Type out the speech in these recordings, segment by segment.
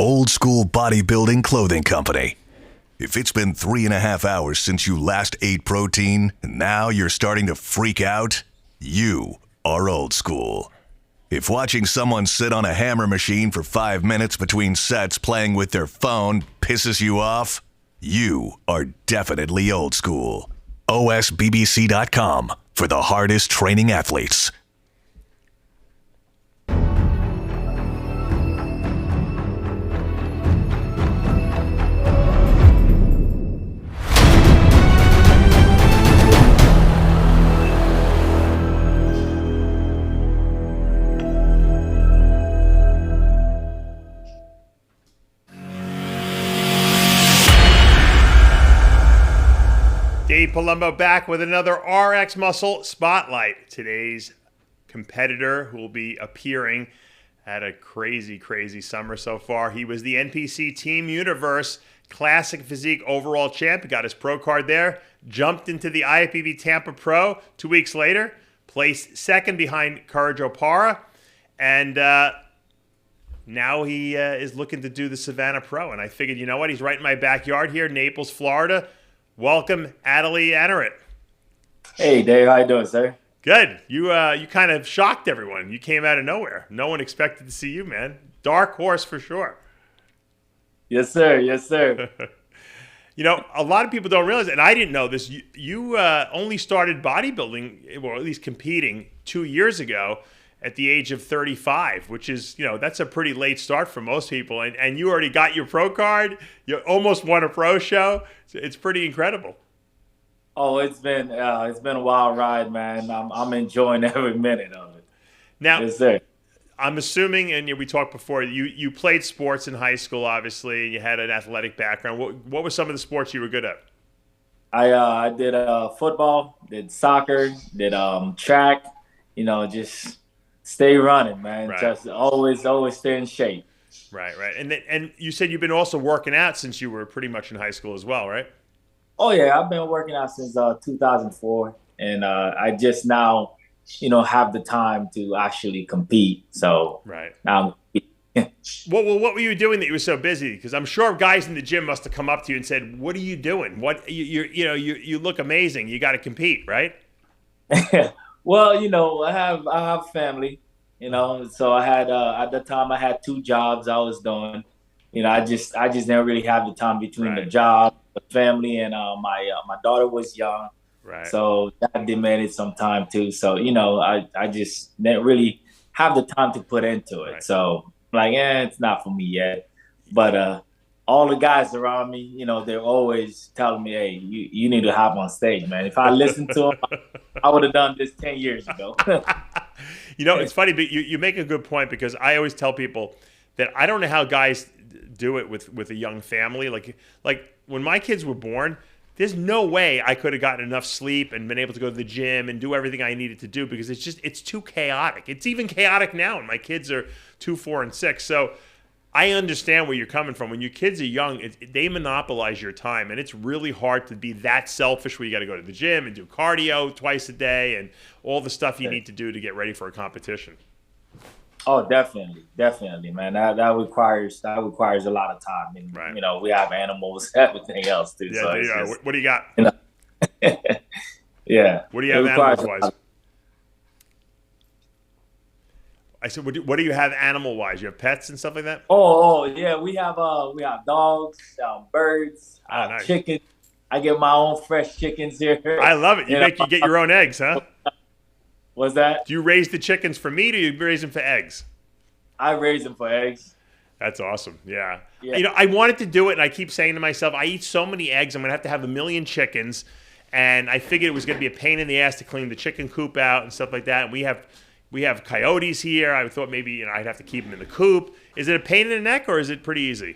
Old School Bodybuilding Clothing Company. If it's been 3.5 hours since you last ate protein, and now you're starting to freak out, you are old school. If watching someone sit on a hammer machine for 5 minutes between sets playing with their phone pisses you off, you are definitely old school. OSBBC.com for the hardest training athletes. Dave Palumbo back with another RX Muscle Spotlight. Today's competitor who will be appearing had a crazy summer so far. He was the NPC Team Universe Classic Physique overall champ. He got his pro card there, jumped into the IFBB Tampa Pro 2 weeks later, placed second behind Courage Opara, and now he is looking to do the Savannah Pro. And I figured, you know what, he's right in my backyard here, Naples, Florida. Welcome, Adely Annorat. Hey, Dave. How you doing, sir? Good. You kind of shocked everyone. You came out of nowhere. No one expected to see you, man. Dark horse for sure. Yes, sir. Yes, sir. You know, a lot of people don't realize, and I didn't know this, you only started bodybuilding, or at least competing, 2 years ago at the age of 35, which is, you know, that's a pretty late start for most people. And you already got your pro card. You almost won a pro show. It's pretty incredible. Oh, it's been a wild ride, man. I'm enjoying every minute of it. Now, yes, sir. I'm assuming, and we talked before, you played sports in high school, obviously, and you had an athletic background. What were some of the sports you were good at? I did football, did soccer, did track. You know, just stay running, man. Right. Just always stay in shape. Right. And you said you've been also working out since you were pretty much in high school as well, right? Oh yeah, I've been working out since 2004, and I just now, you know, have the time to actually compete. So right now. What were you doing that you were so busy? Because I'm sure guys in the gym must have come up to you and said, "What are you doing? What you look amazing. You got to compete, right?" Well, you know, I have family, you know, so I had at the time I had 2 jobs I was doing. You know, I just didn't really have the time between the job, the family, and my daughter was young, right? So that demanded some time too. So you know, I just didn't really have the time to put into it. Right. So like, it's not for me yet. But all the guys around me, you know, they're always telling me, "Hey, you need to hop on stage, man." If I listened to them, I would have done this 10 years ago. You know, it's funny, but you make a good point, because I always tell people that I don't know how guys do it with a young family. Like when my kids were born, there's no way I could have gotten enough sleep and been able to go to the gym and do everything I needed to do, because it's too chaotic. It's even chaotic now, and my kids are 2, 4, and 6. So I understand where you're coming from. When your kids are young, they monopolize your time, and it's really hard to be that selfish where you got to go to the gym and do cardio twice a day and all the stuff you need to do to get ready for a competition. Oh, definitely, man. That requires a lot of time. And, right. You know, we have animals, everything else too. Yeah, so just, what do you got? You know, yeah. What do you have animals-wise? I said, what do you have animal-wise? You have pets and stuff like that? Oh, yeah. We have dogs, birds, nice. Chickens. I get my own fresh chickens here. I love it. You get your own eggs, huh? What's that? Do you raise the chickens for meat, or do you raise them for eggs? I raise them for eggs. That's awesome. Yeah. You know, I wanted to do it, and I keep saying to myself, I eat so many eggs, I'm going to have 1 million chickens. And I figured it was going to be a pain in the ass to clean the chicken coop out and stuff like that. And we have coyotes here. I thought maybe I'd have to keep them in the coop. Is it a pain in the neck, or is it pretty easy?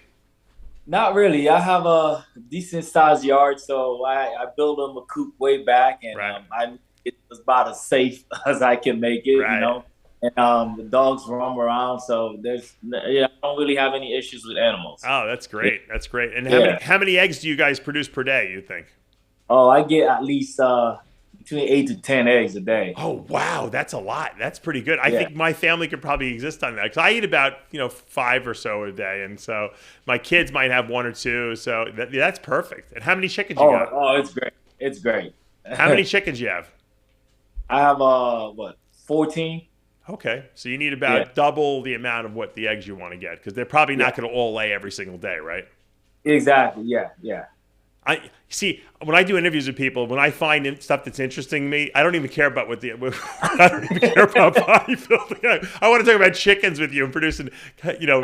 Not really. I have a decent sized yard, so I built them a coop way back, and it was about as safe as I can make it, you know. And the dogs roam around, so I don't really have any issues with animals. Oh, that's great. That's great. And how many eggs do you guys produce per day, you think? Oh, I get at least between 8 to 10 eggs a day. Oh, wow. That's a lot. That's pretty good. I Yeah. think my family could probably exist on that because I eat about, 5 or so a day. And so my kids might have 1 or 2. So that's perfect. And how many chickens you got? Oh, it's great. It's great. How many chickens you have? I have, 14? Okay. So you need about double the amount of what the eggs you want to get because they're probably not going to all lay every single day, right? Exactly. Yeah. Yeah. I see when I do interviews with people, when I find stuff that's interesting to me, I don't even care about I don't even care about bodybuilding. I want to talk about chickens with you and producing,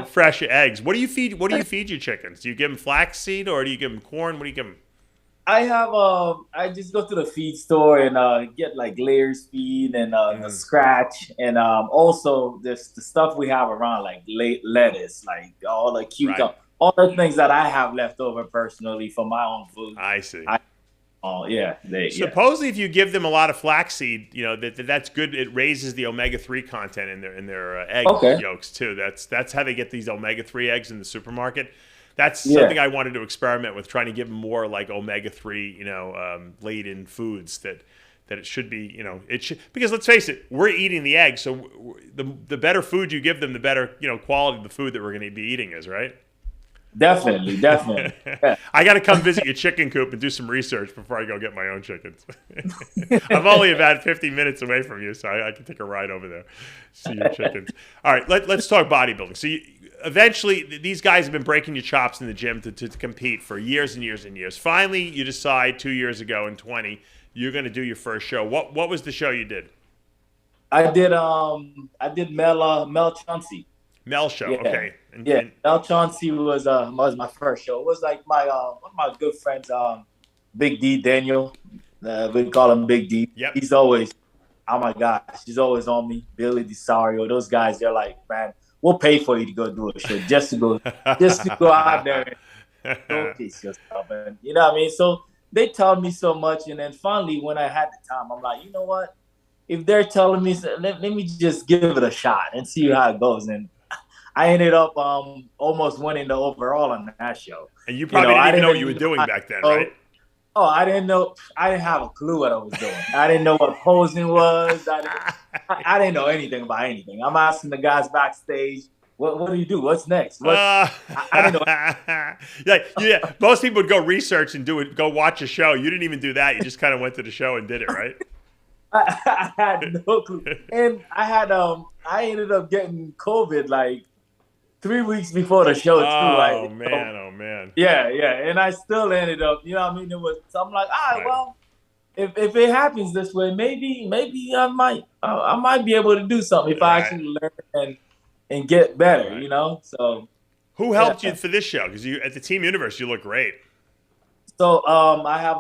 fresh eggs. What do you feed? What do you feed your chickens? Do you give them flaxseed or do you give them corn? What do you give them? I have I just go to the feed store and get like layers feed and the scratch and also the stuff we have around like lettuce, like all the cucumber. Right. All the things that I have left over personally for my own food. I see. Supposedly, if you give them a lot of flaxseed, that's good. It raises the omega-3 content in their egg yolks too. That's how they get these omega-3 eggs in the supermarket. That's something I wanted to experiment with, trying to give them more like omega-3, laden foods that it should be, it should, because let's face it, we're eating the eggs, so the better food you give them, the better quality of the food that we're going to be eating is, right? Definitely. Yeah. I got to come visit your chicken coop and do some research before I go get my own chickens. I'm only about 50 minutes away from you, so I can take a ride over there, see your chickens. All right, let's talk bodybuilding. So eventually, these guys have been breaking your chops in the gym to compete for years and years and years. Finally, you decide 2 years ago in 20, you're going to do your first show. What was the show you did? I did Mel Chauncey. Mel show, okay. Mel Chauncey was my first show. It was like my one of my good friends, Big D Daniel. We call him Big D. Yep. He's always, oh my gosh, he's always on me. Billy DeSario, those guys, they're like, man, we'll pay for you to go do a show just to go out there and showcase yourself. And you know what I mean? So they taught me so much, and then finally, when I had the time, I'm like, you know what? If they're telling me, let me just give it a shot and see how it goes. And I ended up almost winning the overall on that show. And you probably didn't even know what you were doing back then, right? Oh, I didn't know. I didn't have a clue what I was doing. I didn't know what posing was. I didn't know anything about anything. I'm asking the guys backstage, what do you do? What's next? I didn't know. Yeah. Most people would go research and go watch a show. You didn't even do that. You just kind of went to the show and did it, right? I had no clue. And I ended up getting COVID like 3 weeks before the show too. Oh man. Yeah. And I still ended up, you know what I mean? So I'm like, well, if it happens this way, maybe I might be able to do something if I actually learn and get better, So who helped you for this show? Because you at the Team Universe, you look great. So I have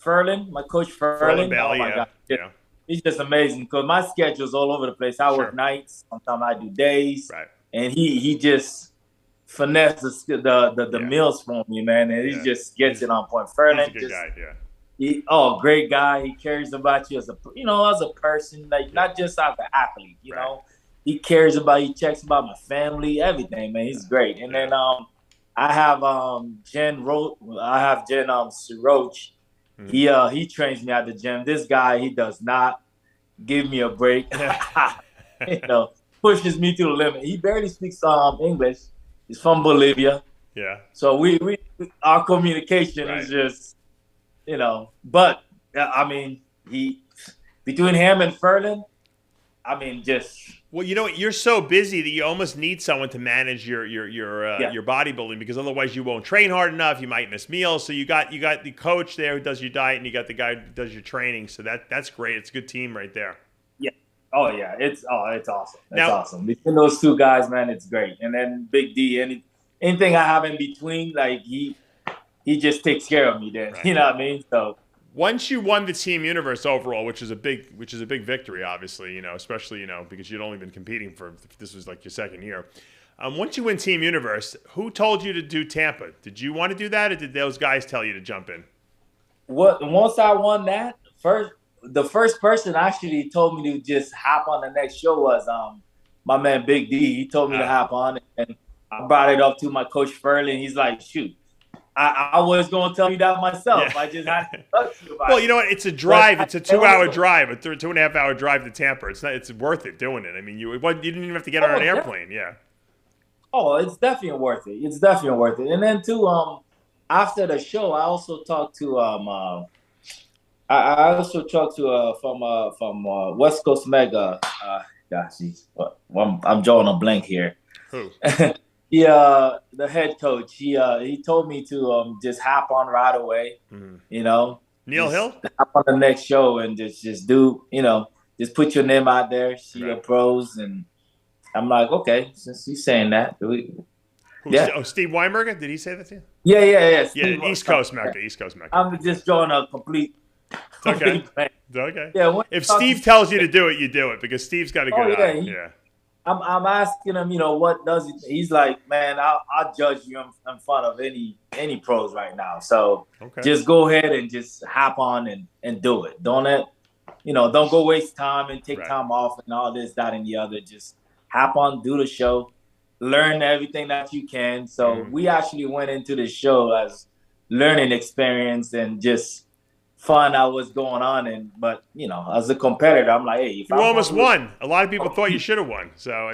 Ferlin, my coach Ferlin. Bailey, oh my God. Yeah. He's just amazing because my schedule's all over the place. I work nights, sometimes I do days. Right. And he just finesses the meals for me, man. And he just gets it on point. Ferlin, he's a good guy, great guy. He cares about you as a person, like not just as an athlete, you know. He cares about you, checks about my family, everything, man. He's great. And then I have Jen Roach. He trains me at the gym. This guy, he does not give me a break. Pushes me to the limit. He barely speaks English. He's from Bolivia. Yeah. So we our communication is just, But I mean, between him and Ferlin, I mean, just. Well, you know what? You're so busy that you almost need someone to manage your bodybuilding because otherwise you won't train hard enough. You might miss meals. So you got the coach there who does your diet, and you got the guy who does your training. So that's great. It's a good team right there. Yeah. Oh yeah. It's awesome. It's awesome. Between those two guys, man, it's great. And then Big D, anything I have in between, like he just takes care of me then. Right. You know what I mean? So. Once you won the Team Universe overall, which is a big victory, obviously, especially, because you'd only been competing this was like your second year. Once you win Team Universe, who told you to do Tampa? Did you want to do that, or did those guys tell you to jump in? Once I won that, the first person actually told me to just hop on the next show was my man Big D. He told me to hop on, and I brought it up to my coach Ferlin. He's like, shoot, I was going to tell you that myself. Yeah. I just had to touch you about Well, it. you know what? It's a drive. It's a 2-hour also, drive, a 2.5-hour drive to Tampa. It's worth it doing it. I mean, you didn't even have to get on an airplane. Yeah. Oh, it's definitely worth it. It's definitely worth it. And then too, after the show, I also talked to I also talked to from West Coast Mega. Gosh, I'm drawing a blank here. Who? The head coach. He told me to just hop on right away. Mm-hmm. You know, Neil Hill? hop on the next show and just do, just put your name out there, see your pros. And I'm like, okay, since you're saying that, Steve Weinberger? Did he say that to you? Yeah. Yeah, East Coast Mecca. I'm just drawing a complete okay. blank. Okay. Yeah. If Steve tells you to do it, you do it because Steve's got a good eye. Yeah. I'm asking him, what does he? He's like, man, I'll judge you in front of any pros right now. So just go ahead and just hop on and do it. Don't go waste time and take time off and all this, that, and the other. Just hop on, do the show, learn everything that you can. So we actually went into the show as learning experience and just find out what's going on. But as a competitor, I'm like, hey, if you almost won. A lot of people thought you should have won. So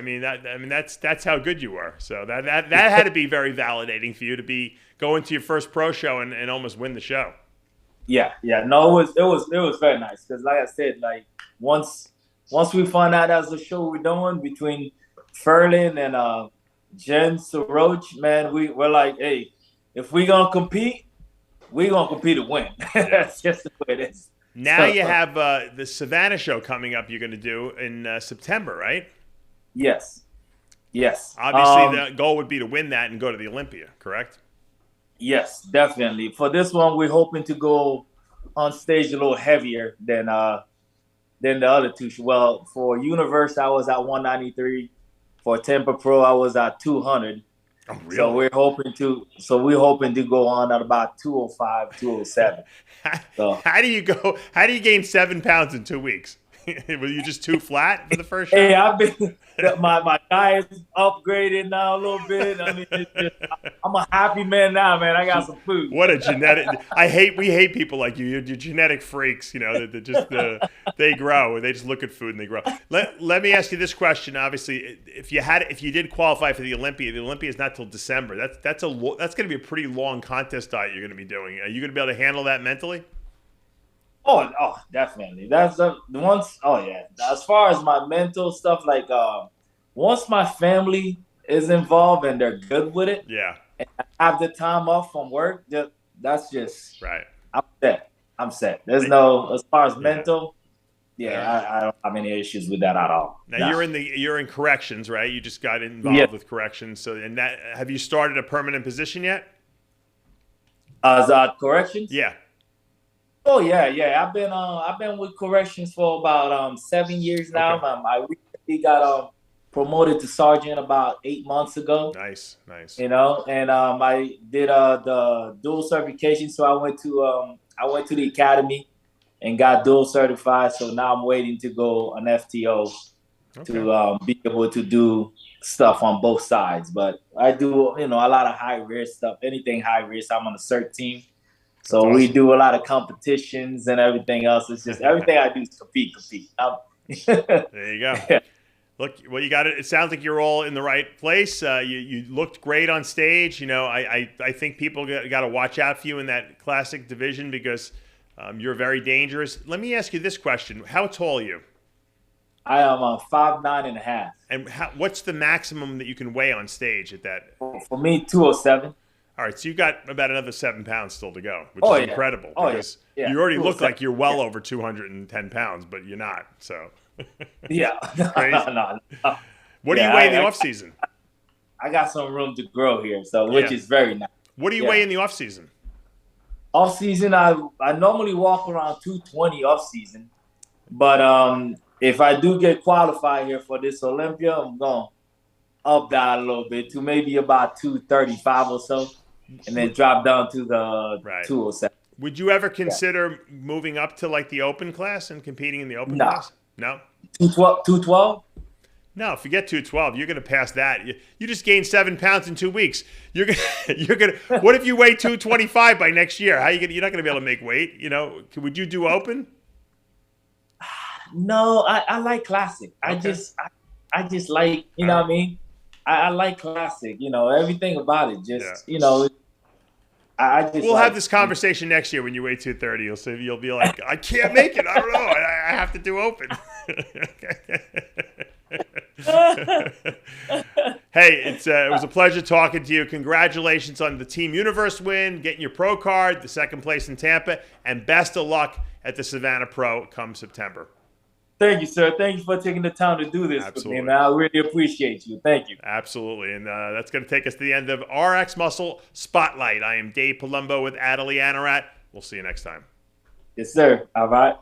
that's how good you were. So that had to be very validating for you to be going to your first pro show and almost win the show. Yeah. No, it was very nice because, like I said, like once we found out that's the show we're doing between Ferlin and Jen Soroch, man, we're like, hey, if we're gonna compete, we're going to compete to win. That's just the way it is. Now you have the Savannah show coming up you're going to do in September, right? Yes. Obviously, the goal would be to win that and go to the Olympia, correct? Yes, definitely. For this one, we're hoping to go on stage a little heavier than the other two. Well, for Universe, I was at 193. For Tampa Pro, I was at 200. Oh, really? So we're hoping to go on at about 205, 207. How do you gain 7 pounds in 2 weeks? Were you just too flat for the first show? Hey, I've been my diet is upgraded now a little bit. I mean, I'm a happy man now, man. I got some food. What a genetic! We hate people like you. You're genetic freaks. They grow. They just look at food and they grow. Let me ask you this question. Obviously, if you did qualify for the Olympia is not till December. That's going to be a pretty long contest diet you're going to be doing. Are you going to be able to handle that mentally? Oh, definitely. That's the once. Oh yeah. As far as my mental stuff, like once my family is involved and they're good with it, and I have the time off from work, that's just right. I'm set. There's no as far as mental. I don't have any issues with that at all. Now you're in corrections, right? You just got involved with corrections. So have you started a permanent position yet? As corrections? Yeah. Oh yeah. I've been with corrections for about 7 years now. Okay. I recently got promoted to sergeant about 8 months ago. Nice. And I did the dual certification, so I went to the academy and got dual certified. So now I'm waiting to go an FTO to be able to do stuff on both sides. But I do a lot of high risk stuff. Anything high risk, I'm on the CERT team. So awesome. We do a lot of competitions and everything else. It's just everything I do is compete. There you go. Yeah. Look, well, you got it. It sounds like you're all in the right place. You looked great on stage. I think people got to watch out for you in that classic division because you're very dangerous. Let me ask you this question: how tall are you? I am 5'9.5". And what's the maximum that you can weigh on stage at that? For me, 207. All right, so you got about another 7 pounds still to go, which is incredible because you already look like you're well over 210 pounds, but you're not. So yeah, no. What do you weigh in the off season? I got some room to grow here, so which is very nice. What do you weigh in the off season? Off season, I normally walk around 220 off season, but if I do get qualified here for this Olympia, I'm going up that a little bit to maybe about 235 or so. And then drop down to the 207. Would you ever consider moving up to like the open class and competing in the open class? No. 212? No, forget 212. You're going to pass that. You just gained 7 pounds in 2 weeks. You're gonna. What if you weigh 225 by next year? How you're not going to be able to make weight? You know, would you do open? No, I like classic. Okay. I just like, you know what I mean? I like classic, you know, everything about it. Just, you know, I just We'll like, have this conversation next year when you weigh 230. You'll be like, I can't make it. I don't know. I have to do open. Hey, it was a pleasure talking to you. Congratulations on the Team Universe win, getting your pro card, the second place in Tampa, and best of luck at the Savannah Pro come September. Thank you, sir. Thank you for taking the time to do this with me, man. I really appreciate you. Thank you. Absolutely. And that's going to take us to the end of RX Muscle Spotlight. I am Dave Palumbo with Adely Annorat. We'll see you next time. Yes, sir. All right.